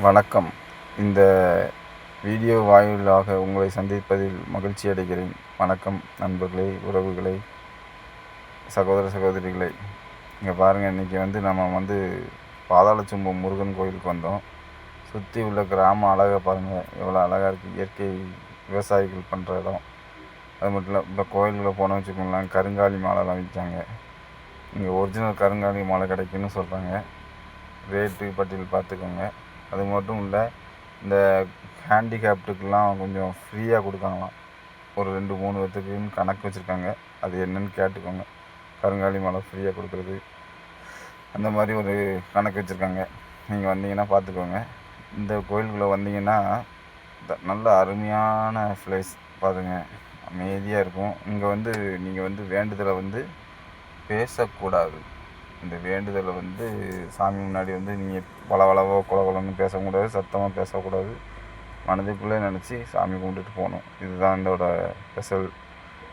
வணக்கம். இந்த வீடியோ வாயிலாக உங்களை சந்திப்பதில் மகிழ்ச்சி அடைகிறேன். வணக்கம் நண்பர்களே, உறவுகளே, சகோதர சகோதரிகளே. இங்கே பாருங்கள், இன்றைக்கி நம்ம பாதாளச்சும்பம் முருகன் கோயிலுக்கு வந்தோம். சுற்றி உள்ள கிராம அழகை பாருங்கள், எவ்வளோ அழகாக இருக்குது. இயற்கை விவசாயிகள் பண்ணுற இடம். அது மட்டும் இல்லை, இப்போ கோயிலுக்குள்ளே போனோம்னு வச்சுக்கோங்களேன், கருங்காலி மாலைலாம் விற்றாங்க. இங்கே ஒரிஜினல் கருங்காலி மாலை கிடைக்குன்னு சொல்கிறாங்க. ரேட்டு பட்டியல் பார்த்துக்கோங்க. அது மட்டும் இல்லை, இந்த ஹேண்டிகேப்டுக்கெலாம் கொஞ்சம் ஃப்ரீயாக கொடுக்காங்களாம். ஒரு 2-3 பேர்த்துக்குன்னு கணக்கு வச்சுருக்காங்க. அது என்னென்னு கேட்டுக்கோங்க. கருங்காலி மாலை ஃப்ரீயாக கொடுக்குறது, அந்த மாதிரி ஒரு கணக்கு வச்சுருக்காங்க. நீங்கள் வந்தீங்கன்னா பார்த்துக்கோங்க. இந்த கோயிலுக்குள்ளே வந்தீங்கன்னா நல்ல அருமையான ப்ளேஸ் பாருங்கள், அமைதியாக இருக்கும். இங்கே நீங்கள் வேண்டுதலை பேசக்கூடாது. இந்த வேண்டுதலை சாமி முன்னாடி நீங்கள் வளவளவோ குலகுலன்னு பேசக்கூடாது, சத்தமாக பேசக்கூடாது. மனதுக்குள்ளே நினச்சி சாமி கும்பிட்டுட்டு போகணும். இதுதான் இதோட ஸ்பெஷல்.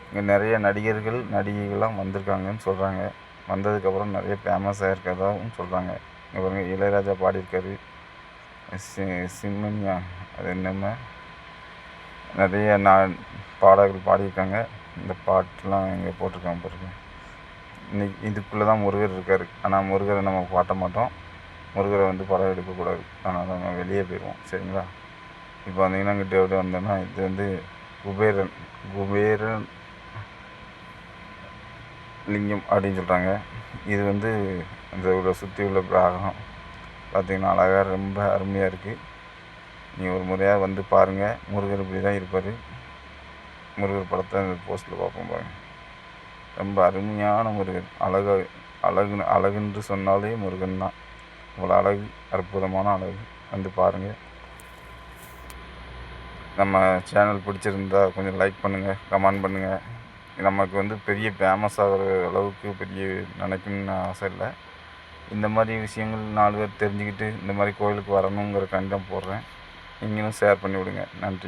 இங்கே நிறைய நடிகர்கள் நடிகைகள்லாம் வந்திருக்காங்கன்னு சொல்கிறாங்க. வந்ததுக்கப்புறம் நிறைய ஃபேமஸாக இருக்கிறதாகவும் சொல்கிறாங்க. இங்கே பாருங்கள், இளையராஜா பாடியிருக்காரு. சிம்மனியா அது என்னமோ நிறைய பாடல்கள் பாடியிருக்காங்க. இந்த பாட்டெலாம் இங்கே போட்டிருக்காங்க பாருங்கள். இன்னைக்கு இதுக்குள்ளே தான் முருகர் இருக்கார். ஆனால் முருகரை நம்ம பாட்ட மாட்டோம். முருகரை படம் எடுக்கக்கூடாது. அதனால் நம்ம வெளியே போயிடுவோம். சரிங்களா? இப்போ வந்தீங்கன்னா இங்கிட்ட எப்படி வந்தோன்னா, இது குபேரன் லிங்கம் அப்படின்னு சொல்கிறாங்க. இது இந்த சுற்றி உள்ள கிராகம் பார்த்திங்கன்னா அழகாக ரொம்ப அருமையாக இருக்குது. நீங்கள் ஒரு முறையாக பாருங்கள். முருகர் இப்படி தான் இருப்பார். முருகர் படத்தை இந்த போஸ்ட்டில் பார்ப்போம் பாருங்கள். ரொம்ப அருமையான முருகன். அழகுன்னு சொன்னாலே முருகன் தான். அவ்வளோ அழகு, அற்புதமான அழகு. பாருங்கள். நம்ம சேனல் பிடிச்சிருந்தா கொஞ்சம் லைக் பண்ணுங்கள், கமெண்ட் பண்ணுங்கள். நமக்கு பெரிய ஃபேமஸ் ஆகிற அளவுக்கு பெரிய நினைக்கணும்னு ஆசை இல்லை. இந்த மாதிரி விஷயங்கள் 4 பேர் தெரிஞ்சுக்கிட்டு இந்த மாதிரி கோயிலுக்கு வரணுங்கிற கண்டம் போடுறேன். நீங்களும் ஷேர் பண்ணி விடுங்க. நன்றி.